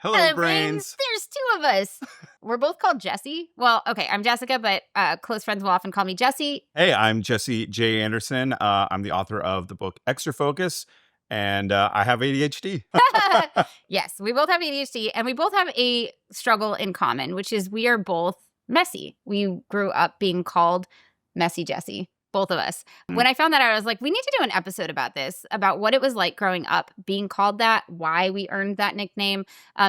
Hello, Hello, brains. There's two of us. We're both called Jessie. Well, okay, I'm Jessica, but close friends will often call me Jessie. Hey, I'm Jesse J. Anderson. I'm the author of the book Extra Focus, and I have ADHD. Yes, we both have ADHD, and we both have a struggle in common, which is we are both messy. We grew up being called Messy Jessie, both of us. When I found that out, I was like, we need to do an episode about this, about what it was like growing up, being called that, why we earned that nickname,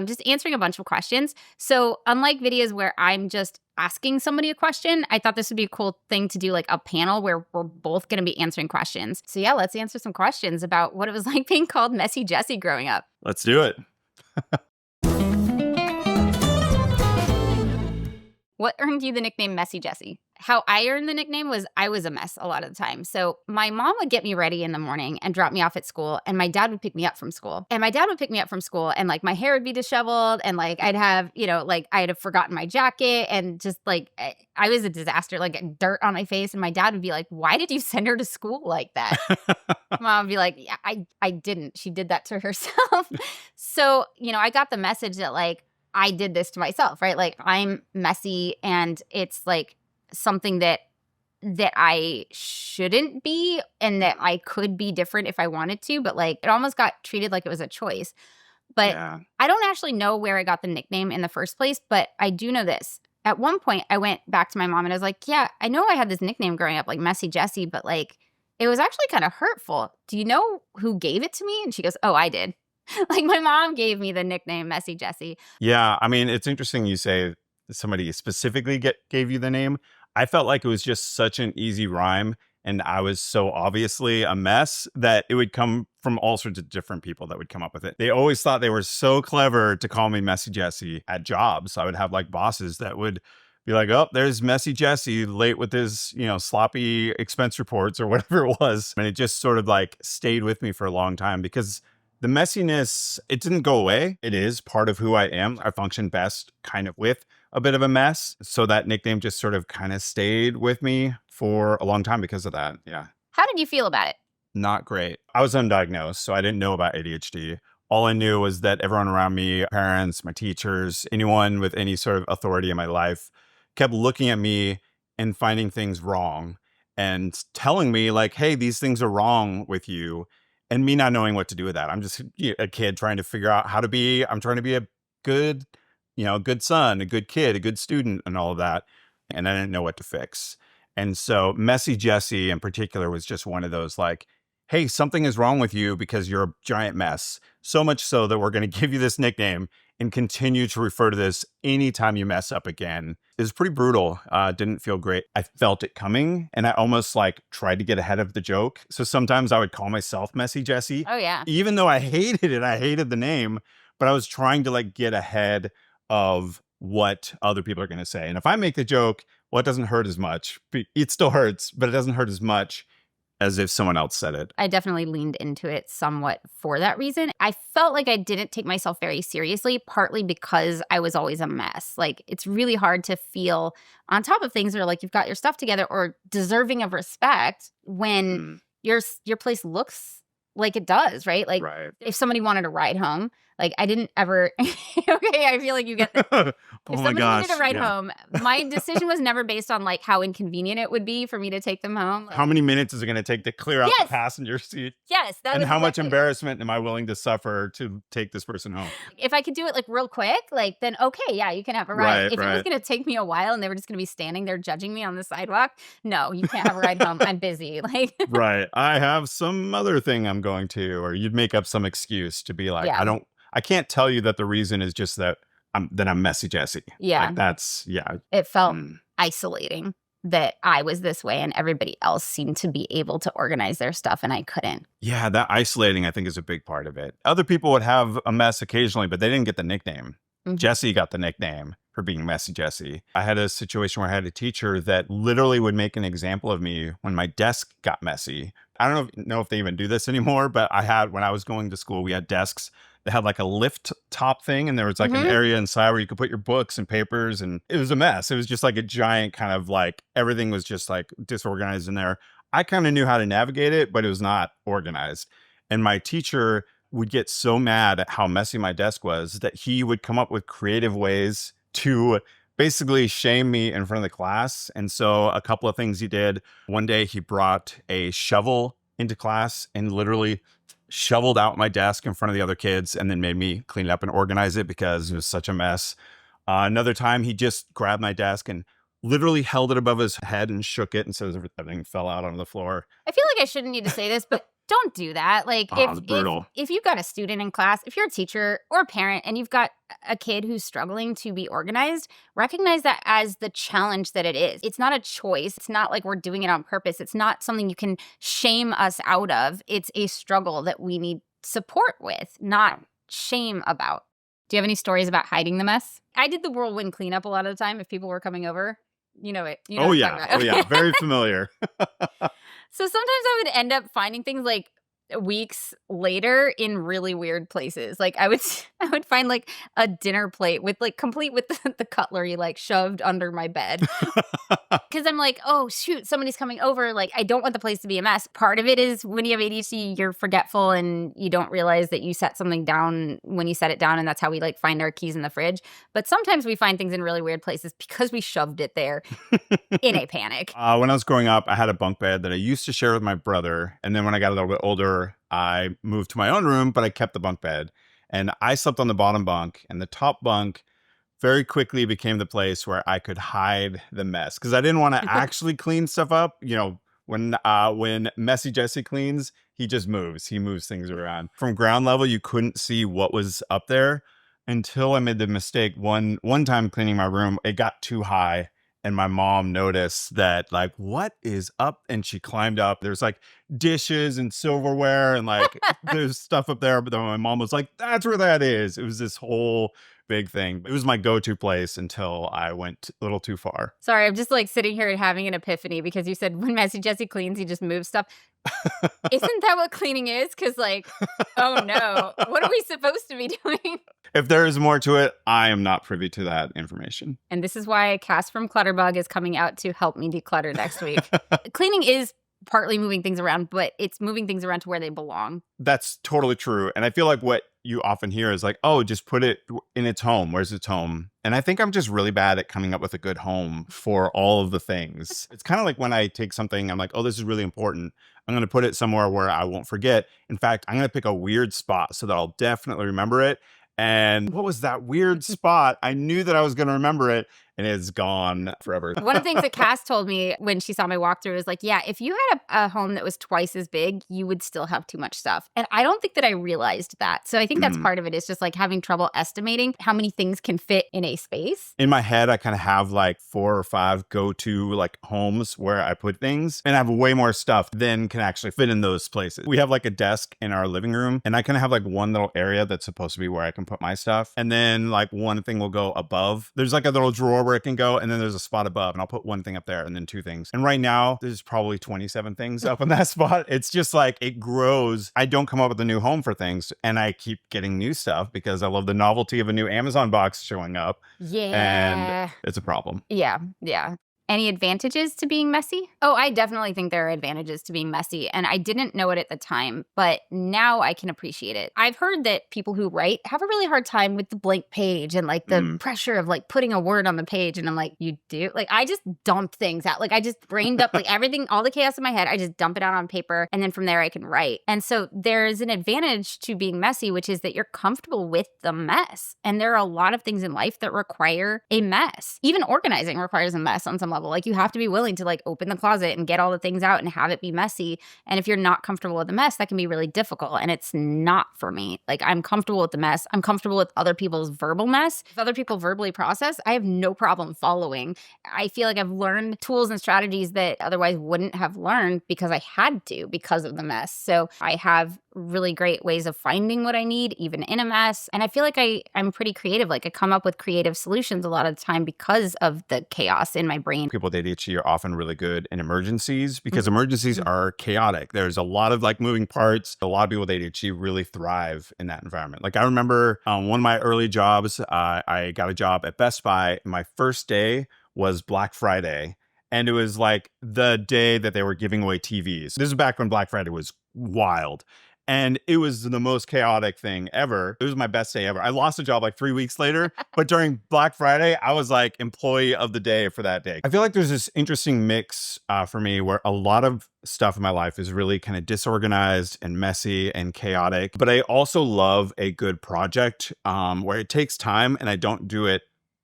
just answering a bunch of questions. So unlike videos where I'm just asking somebody a question, I thought this would be a cool thing to do, like a panel where we're both going to be answering questions. So yeah, let's answer some questions about what it was like being called Messy Jessie growing up. Let's do it. What earned you the nickname Messy Jessie? How I earned the nickname was I was a mess a lot of the time. So my mom would get me ready in the morning and drop me off at school, and my dad would pick me up from school. And my dad would pick me up from school, and like my hair would be disheveled, and like I'd have, like I had forgotten my jacket, and just like I was a disaster, like dirt on my face. And my dad would be like, "Why did you send her to school like that?" Mom would be like, "Yeah, I didn't. She did that to herself." So, I got the message that like I did this to myself, right? Like I'm messy, and it's like something that I shouldn't be, and that I could be different if I wanted to, but like it almost got treated like it was a choice. But Yeah. I don't actually know where I got the nickname in the first place, but I do know this. At one point I went back to my mom and I was like, yeah, I know I had this nickname growing up, like Messy Jessie, but like it was actually kind of hurtful. Do you know who gave it to me? And she goes, oh, I did. Like my mom gave me the nickname Messy Jessie. Yeah, I mean, it's interesting you say somebody specifically gave you the name. I felt like it was just such an easy rhyme, and I was so obviously a mess that it would come from all sorts of different people that would come up with it. They always thought they were so clever to call me Messy Jessie at jobs. I would have like bosses that would be like, oh, there's Messy Jessie late with his, sloppy expense reports or whatever it was. And it just sort of like stayed with me for a long time because the messiness, it didn't go away. It is part of who I am. I function best kind of with a bit of a mess. So that nickname just sort of kind of stayed with me for a long time because of that. Yeah. How did you feel about it? Not great. I was undiagnosed, so I didn't know about ADHD. All I knew was that everyone around me, parents, my teachers, anyone with any sort of authority in my life kept looking at me and finding things wrong and telling me like, hey, these things are wrong with you. And me not knowing what to do with that. I'm just a kid trying to figure out I'm trying to be a good, good son, a good kid, a good student and all of that. And I didn't know what to fix. And so Messy Jessie in particular was just one of those like, hey, something is wrong with you because you're a giant mess. So much so that we're going to give you this nickname and continue to refer to this anytime you mess up again. It was pretty brutal. Didn't feel great. I felt it coming and I almost like tried to get ahead of the joke. So sometimes I would call myself Messy Jessie. Oh, yeah. Even though I hated it, I hated the name, but I was trying to like get ahead of what other people are going to say. And if I make the joke, well, it doesn't hurt as much. It still hurts, but it doesn't hurt as much as if someone else said it. I definitely leaned into it somewhat for that reason. I felt like I didn't take myself very seriously, partly because I was always a mess. Like, it's really hard to feel on top of things or like you've got your stuff together or deserving of respect when your place looks like it does, right? Like, if somebody wanted a ride home, like I didn't ever, okay, I feel like you get if somebody needed a ride home, my decision was never based on like how inconvenient it would be for me to take them home. How many minutes is it going to take to clear out the passenger seat? Yes. And how much embarrassment am I willing to suffer to take this person home? If I could do it like real quick, like then okay, yeah, you can have a ride. If it was going to take me a while and they were just going to be standing there judging me on the sidewalk, no, you can't have a ride home. I'm busy. Like, right. I have some other thing I'm going to, or you'd make up some excuse to be like, I can't tell you that the reason is just that I'm Messy Jessie. Yeah. Like it felt isolating that I was this way and everybody else seemed to be able to organize their stuff and I couldn't. Yeah, that isolating, I think, is a big part of it. Other people would have a mess occasionally, but they didn't get the nickname. Jessie got the nickname for being Messy Jessie. I had a situation where I had a teacher that literally would make an example of me when my desk got messy. I don't know if they even do this anymore, but when I was going to school, we had desks that had like a lift top thing, and there was like an area inside where you could put your books and papers, and it was a mess. It was just like a giant kind of like, everything was just like disorganized in there. I kind of knew how to navigate it, but it was not organized. And my teacher would get so mad at how messy my desk was that he would come up with creative ways to basically shame me in front of the class. And so a couple of things he did. One day he brought a shovel into class and literally shoveled out my desk in front of the other kids and then made me clean it up and organize it because it was such a mess. Another time he just grabbed my desk and literally held it above his head and shook it, and so everything fell out on the floor. I feel like I shouldn't need to say this, but don't do that. Like, It's brutal. if you've got a student in class, if you're a teacher or a parent and you've got a kid who's struggling to be organized, recognize that as the challenge that it is. It's not a choice. It's not like we're doing it on purpose. It's not something you can shame us out of. It's a struggle that we need support with, not shame about. Do you have any stories about hiding the mess? I did the whirlwind cleanup a lot of the time if people were coming over. You know it. You know Oh, what I'm yeah. talking Oh, about. yeah. Very familiar. So sometimes I would end up finding things like weeks later in really weird places. Like I would find like a dinner plate with like complete with the cutlery like shoved under my bed. Cuz I'm like, "Oh shoot, somebody's coming over. Like I don't want the place to be a mess." Part of it is when you have ADHD, you're forgetful and you don't realize that you set something down when you set it down, and that's how we like find our keys in the fridge. But sometimes we find things in really weird places because we shoved it there in a panic. When I was growing up, I had a bunk bed that I used to share with my brother. And then when I got a little bit older, I moved to my own room, but I kept the bunk bed. And I slept on the bottom bunk, and the top bunk very quickly became the place where I could hide the mess because I didn't want to actually clean stuff up. You know, when Messy Jessie cleans, he just moves. He moves things around. From ground level, you couldn't see what was up there until I made the mistake one time cleaning my room. It got too high. And my mom noticed that, like, what is up? And she climbed up. There's like dishes and silverware and like there's stuff up there. But then my mom was like, that's where that is. It was this whole big thing. It was my go-to place until I went a little too far. Sorry, I'm just like sitting here and having an epiphany because you said when Messy Jessie cleans, he just moves stuff. Isn't that what cleaning is? Because like, oh no, what are we supposed to be doing? If there is more to it, I am not privy to that information. And this is why Cass from Clutterbug is coming out to help me declutter next week. Cleaning is partly moving things around, but it's moving things around to where they belong. That's totally true. And I feel like what you often hear is like, oh, just put it in its home. Where's its home? And I think I'm just really bad at coming up with a good home for all of the things. It's kind of like when I take something, I'm like, oh, this is really important. I'm going to put it somewhere where I won't forget. In fact, I'm going to pick a weird spot so that I'll definitely remember it. And what was that weird spot? I knew that I was going to remember it, and it's gone forever. One of the things that Cass told me when she saw my walkthrough is like, yeah, if you had a home that was twice as big, you would still have too much stuff. And I don't think that I realized that. So I think that's part of it is just like having trouble estimating how many things can fit in a space. In my head, I kind of have like 4 or 5 go-to like homes where I put things, and I have way more stuff than can actually fit in those places. We have like a desk in our living room, and I kind of have like one little area that's supposed to be where I can put my stuff. And then like one thing will go above. There's like a little drawer where it can go, and then there's a spot above, and I'll put one thing up there and then 2 things. And right now there's probably 27 things up in that spot. It's just like it grows. I don't come up with a new home for things, and I keep getting new stuff because I love the novelty of a new Amazon box showing up. Yeah. And it's a problem. Yeah. Any advantages to being messy? Oh, I definitely think there are advantages to being messy, and I didn't know it at the time, but now I can appreciate it. I've heard that people who write have a really hard time with the blank page and like the pressure of like putting a word on the page, and I'm like, you do? Like I just dump things out. Like I just brained up like everything, all the chaos in my head, I just dump it out on paper, and then from there I can write. And so there's an advantage to being messy, which is that you're comfortable with the mess. And there are a lot of things in life that require a mess. Even organizing requires a mess on some level. Like you have to be willing to like open the closet and get all the things out and have it be messy. And if you're not comfortable with the mess, that can be really difficult. And it's not for me. Like I'm comfortable with the mess. I'm comfortable with other people's verbal mess. If other people verbally process, I have no problem following. I feel like I've learned tools and strategies that otherwise wouldn't have learned because I had to because of the mess. So I have really great ways of finding what I need, even in a mess. And I feel like I'm pretty creative. Like I come up with creative solutions a lot of the time because of the chaos in my brain. People with ADHD are often really good in emergencies because emergencies are chaotic. There's a lot of like moving parts. A lot of people with ADHD really thrive in that environment. Like I remember one of my early jobs, I got a job at Best Buy. My first day was Black Friday. And it was like the day that they were giving away TVs. This is back when Black Friday was wild. And it was the most chaotic thing ever. It was my best day ever. I lost a job like 3 weeks later, but during Black Friday, I was like employee of the day for that day. I feel like there's this interesting mix for me where a lot of stuff in my life is really kind of disorganized and messy and chaotic. But I also love a good project where it takes time and I don't do it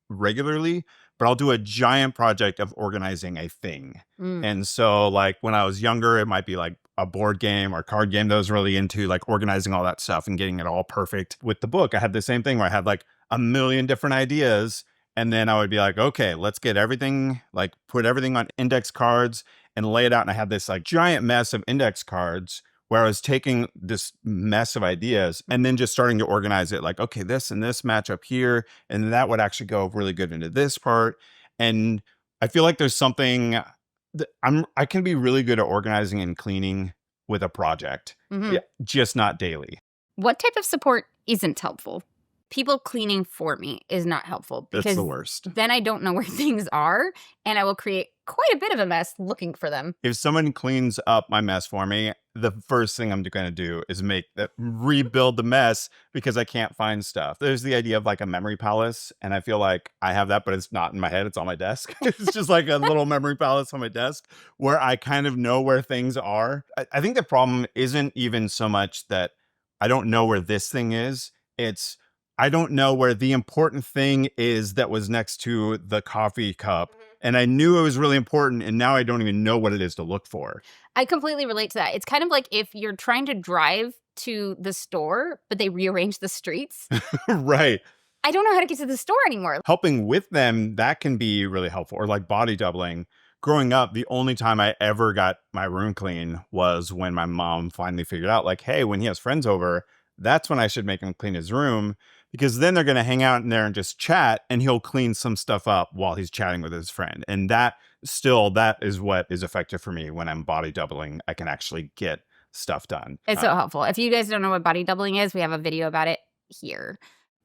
regularly, but I'll do a giant project of organizing a thing. And so like when I was younger, it might be like a board game or card game that I was really into, like organizing all that stuff and getting it all perfect. With the book, I had the same thing where I had like a million different ideas. And then I would be like, okay, let's get everything, like put everything on index cards and lay it out. And I had this like giant mess of index cards where I was taking this mess of ideas and then just starting to organize it like, okay, this and this match up here. And that would actually go really good into this part. And I feel like there's something that I can be really good at organizing and cleaning with a project, just not daily. What type of support isn't helpful? People cleaning for me is not helpful That's because the worst. then I don't know where things are and I will create quite a bit of a mess looking for them. If someone cleans up my mess for me, the first thing I'm going to do is rebuild the mess because I can't find stuff. There's the idea of like a memory palace. And I feel like I have that, but it's not in my head. It's on my desk. It's just like a little memory palace on my desk where I kind of know where things are. I think the problem isn't even so much that I don't know where this thing is. It's I don't know where the important thing is that was next to the coffee cup. And I knew it was really important. And now I don't even know what it is to look for. I completely relate to that. It's kind of like if you're trying to drive to the store, but they rearrange the streets. Right. I don't know how to get to the store anymore. Helping with them, that can be really helpful. Or like body doubling. Growing up, the only time I ever got my room clean was when my mom finally figured out like, hey, when he has friends over, that's when I should make him clean his room. Because then they're going to hang out in there and just chat and he'll clean some stuff up while he's chatting with his friend. And that is what is effective for me when I'm body doubling. I can actually get stuff done. It's so helpful. If you guys don't know what body doubling is, we have a video about it here.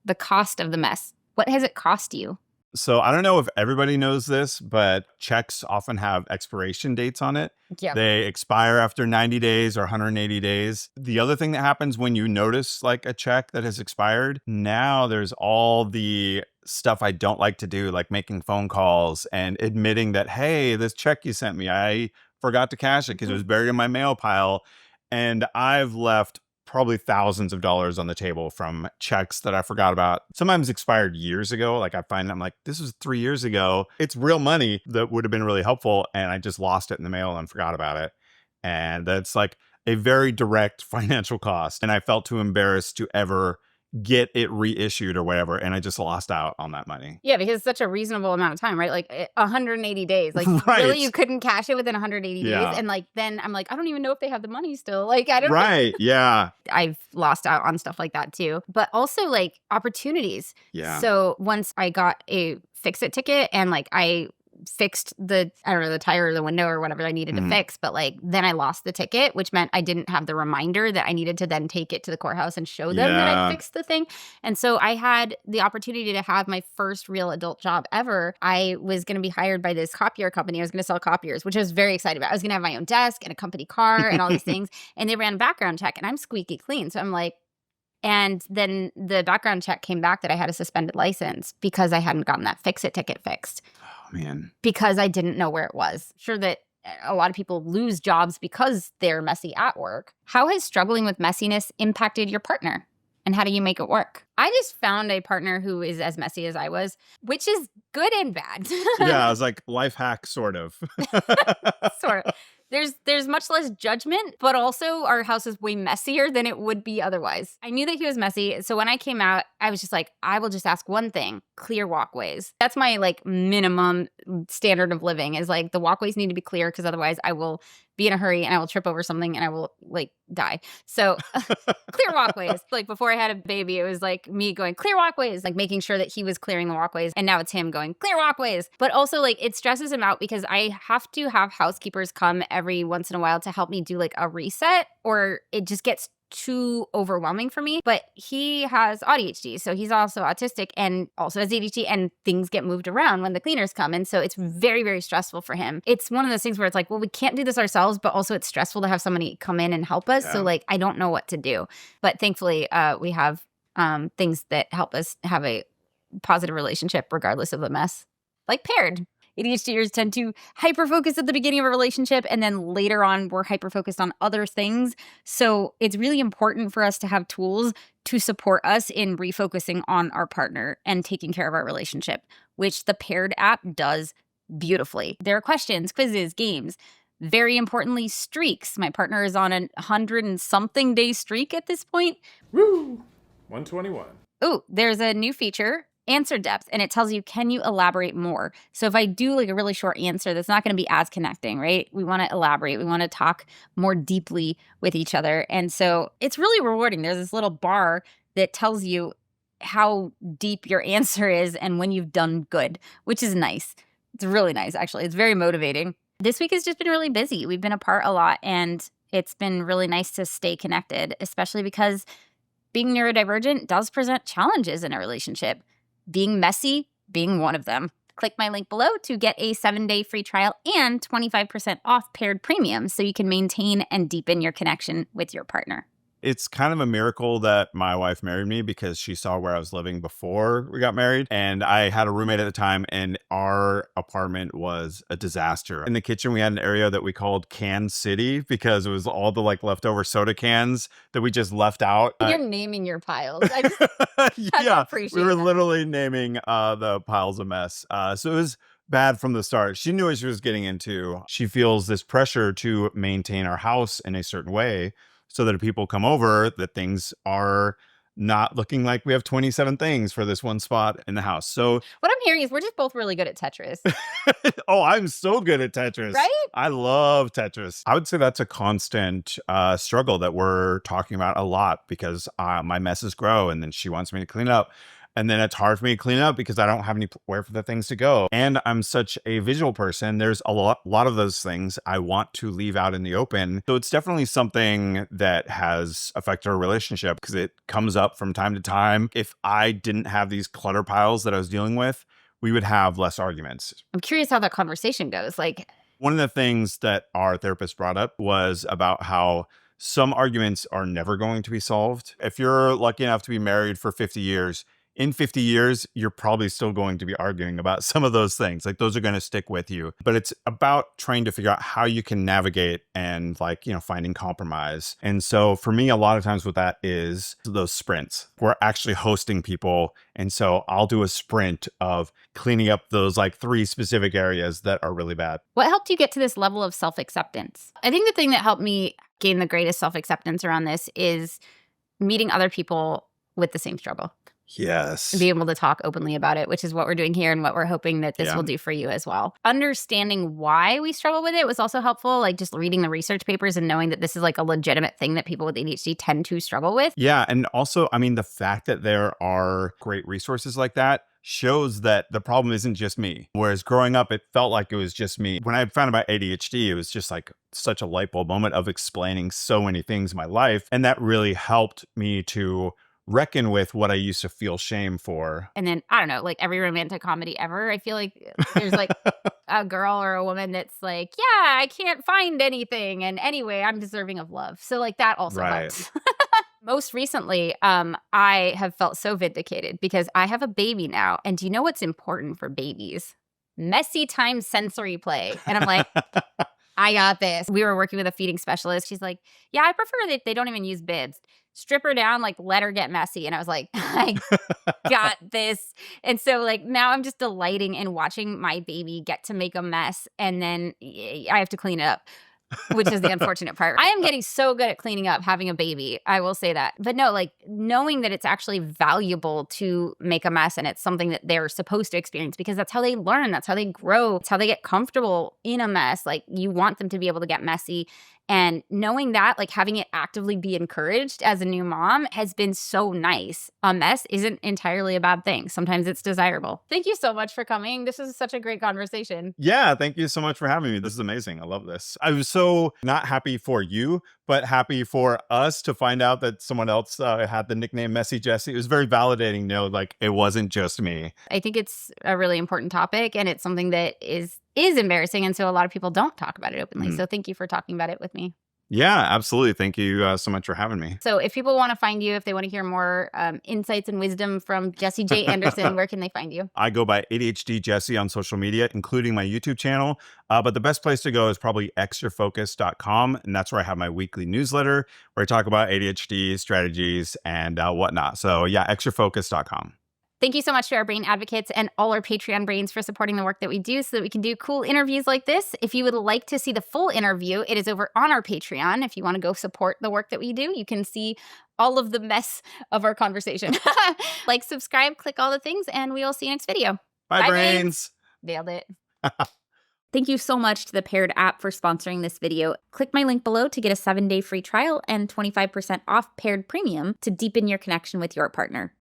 The cost of the mess. What has it cost you? So I don't know if everybody knows this, but checks often have expiration dates on it. Yeah. They expire after 90 days or 180 days. The other thing that happens when you notice like a check that has expired, now there's all the stuff I don't like to do, like making phone calls and admitting that, hey, this check you sent me, I forgot to cash it because it was buried in my mail pile. And I've left probably thousands of dollars on the table from checks that I forgot about. Sometimes expired years ago. Like I find I'm like, this was 3 years ago. It's real money that would have been really helpful. And I just lost it in the mail and forgot about it. And that's like a very direct financial cost. And I felt too embarrassed to ever get it reissued or whatever. And I just lost out on that money. Yeah, because it's such a reasonable amount of time, right? Like 180 days. Like Right. really you couldn't cash it within 180 Yeah. days. And like then I'm like, I don't even know if they have the money still. Like I don't know. Right. Yeah. I've lost out on stuff like that too. But also like opportunities. Yeah. So once I got a fix-it ticket and like I fixed the tire or the window or whatever I needed to fix, but like then I lost the ticket, which meant I didn't have the reminder that I needed to then take it to the courthouse and show them that I fixed the thing. And so I had the opportunity to have my first real adult job ever. I was going to be hired by this copier company. I was going to sell copiers, which I was very excited about. I was going to have my own desk and a company car and all these things. And they ran a background check and I'm squeaky clean. So I'm like, and then the background check came back that I had a suspended license because I hadn't gotten that fix-it ticket fixed. Oh, man. Because I didn't know where it was. Sure that a lot of people lose jobs because they're messy at work. How has struggling with messiness impacted your partner? And how do you make it work? I just found a partner who is as messy as I was, which is good and bad. Yeah, I was like, life hack, sort of. Sort of. There's much less judgment, but also our house is way messier than it would be otherwise. I knew that he was messy. So when I came out, I was just like, I will just ask one thing, clear walkways. That's my like minimum standard of living is like the walkways need to be clear because otherwise I will be in a hurry and I will trip over something and I will like die. So clear walkways. Like before I had a baby, it was like me going clear walkways, like making sure that he was clearing the walkways. And now it's him going clear walkways. But also like it stresses him out because I have to have housekeepers come every once in a while to help me do like a reset or it just gets too overwhelming for me. But he has ADHD, so he's also autistic and also has ADHD, and things get moved around when the cleaners come. And so it's very, very stressful for him. It's one of those things where it's like, well, we can't do this ourselves, but also it's stressful to have somebody come in and help us. Yeah. So like, I don't know what to do. But thankfully, we have things that help us have a positive relationship regardless of the mess. Like paired. ADHDers tend to hyper-focus at the beginning of a relationship, and then later on, we're hyper-focused on other things. So it's really important for us to have tools to support us in refocusing on our partner and taking care of our relationship, which the Paired app does beautifully. There are questions, quizzes, games. Very importantly, streaks. My partner is on 100 and something day streak at this point. Woo! 121. Ooh, there's a new feature, answer depth, and it tells you, can you elaborate more? So if I do like a really short answer, that's not going to be as connecting, right? We want to elaborate. We want to talk more deeply with each other. And so it's really rewarding. There's this little bar that tells you how deep your answer is and when you've done good, which is nice. It's really nice, actually. It's very motivating. This week has just been really busy. We've been apart a lot, and it's been really nice to stay connected, especially because being neurodivergent does present challenges in a relationship. Being messy being one of them. Click my link below to get a 7-day free trial and 25% off Paired Premium so you can maintain and deepen your connection with your partner. It's kind of a miracle that my wife married me because she saw where I was living before we got married. And I had a roommate at the time, and our apartment was a disaster. In the kitchen, we had an area that we called Can City because it was all the like leftover soda cans that we just left out. You're naming your piles. I Yeah, appreciate we were that. literally naming the piles of mess. So it was bad from the start. She knew what she was getting into. She feels this pressure to maintain our house in a certain way, so that if people come over, that things are not looking like we have 27 things for this one spot in the house. So What I'm hearing is we're just both really good at Tetris, oh, I'm so good at Tetris. right? I love Tetris. I would say that's a constant struggle that we're talking about a lot because my messes grow, and then she wants me to clean up. And then it's hard for me to clean up because I don't have anywhere for the things to go. And I'm such a visual person. There's a lot of those things I want to leave out in the open. So it's definitely something that has affected our relationship because it comes up from time to time. If I didn't have these clutter piles that I was dealing with, we would have less arguments. I'm curious how that conversation goes. Like, one of the things that our therapist brought up was about how some arguments are never going to be solved. If you're lucky enough to be married for 50 years, in 50 years, you're probably still going to be arguing about some of those things. Like those are going to stick with you. But it's about trying to figure out how you can navigate and finding compromise. And so for me, a lot of times what that is those sprints. We're actually hosting people. And so I'll do a sprint of cleaning up those 3 specific areas that are really bad. what helped you get to this level of self-acceptance? I think the thing that helped me gain the greatest self-acceptance around this is meeting other people with the same struggle. Yes. Be able to talk openly about it, which is what we're doing here and what we're hoping that this will do for you as well. Understanding why we struggle with it was also helpful, like just reading the research papers and knowing that this is like a legitimate thing that people with ADHD tend to struggle with. Yeah. And also, I mean, the fact that there are great resources like that shows that the problem isn't just me. Whereas growing up, it felt like it was just me. When I found about ADHD, it was just like such a light bulb moment of explaining so many things in my life. And that really helped me to reckon with what I used to feel shame for. And then, I don't know, like every romantic comedy ever, I feel like there's like a girl or a woman that's like, yeah, I can't find anything. And anyway, I'm deserving of love. So like that also helps. Most recently, I have felt so vindicated because I have a baby now. And do you know what's important for babies? Messy time sensory play. And I'm like, I got this. We were working with a feeding specialist. She's like, yeah, I prefer that they don't even use bibs. Strip her down, like let her get messy. And I was like, I got this. And so like now I'm just delighting in watching my baby get to make a mess. And then I have to clean it up, which is the unfortunate part. I am getting so good at cleaning up having a baby. I will say that. But no, like knowing that it's actually valuable to make a mess and it's something that they're supposed to experience because that's how they learn. That's how they grow. It's how they get comfortable in a mess. Like you want them to be able to get messy And knowing that, like having it actively be encouraged as a new mom has been so nice. A mess isn't entirely a bad thing. Sometimes it's desirable. Thank you so much for coming. This is such a great conversation. Yeah, thank you so much for having me. This is amazing. I love this. I was so not happy for you, but happy for us to find out that someone else had the nickname Messy Jessie. It was very validating to know, like, it wasn't just me. I think it's a really important topic, and it's something that is embarrassing, and so a lot of people don't talk about it openly. So thank you for talking about it with me. Yeah, absolutely. Thank you so much for having me. So if people want to find you, if they want to hear more insights and wisdom from Jessie J. Anderson, where can they find you? I go by ADHD Jessie on social media, including my YouTube channel. But the best place to go is probably extrafocus.com. And that's where I have my weekly newsletter where I talk about ADHD strategies and whatnot. So yeah, extrafocus.com. Thank you so much to our brain advocates and all our Patreon brains for supporting the work that we do so that we can do cool interviews like this. If you would like to see the full interview, it is over on our Patreon. If you want to go support the work that we do, you can see all of the mess of our conversation. Like, subscribe, click all the things, and we will see you next video. Bye, brains. Nailed it. Thank you so much to the Paired app for sponsoring this video. Click my link below to get a 7-day free trial and 25% off Paired Premium to deepen your connection with your partner.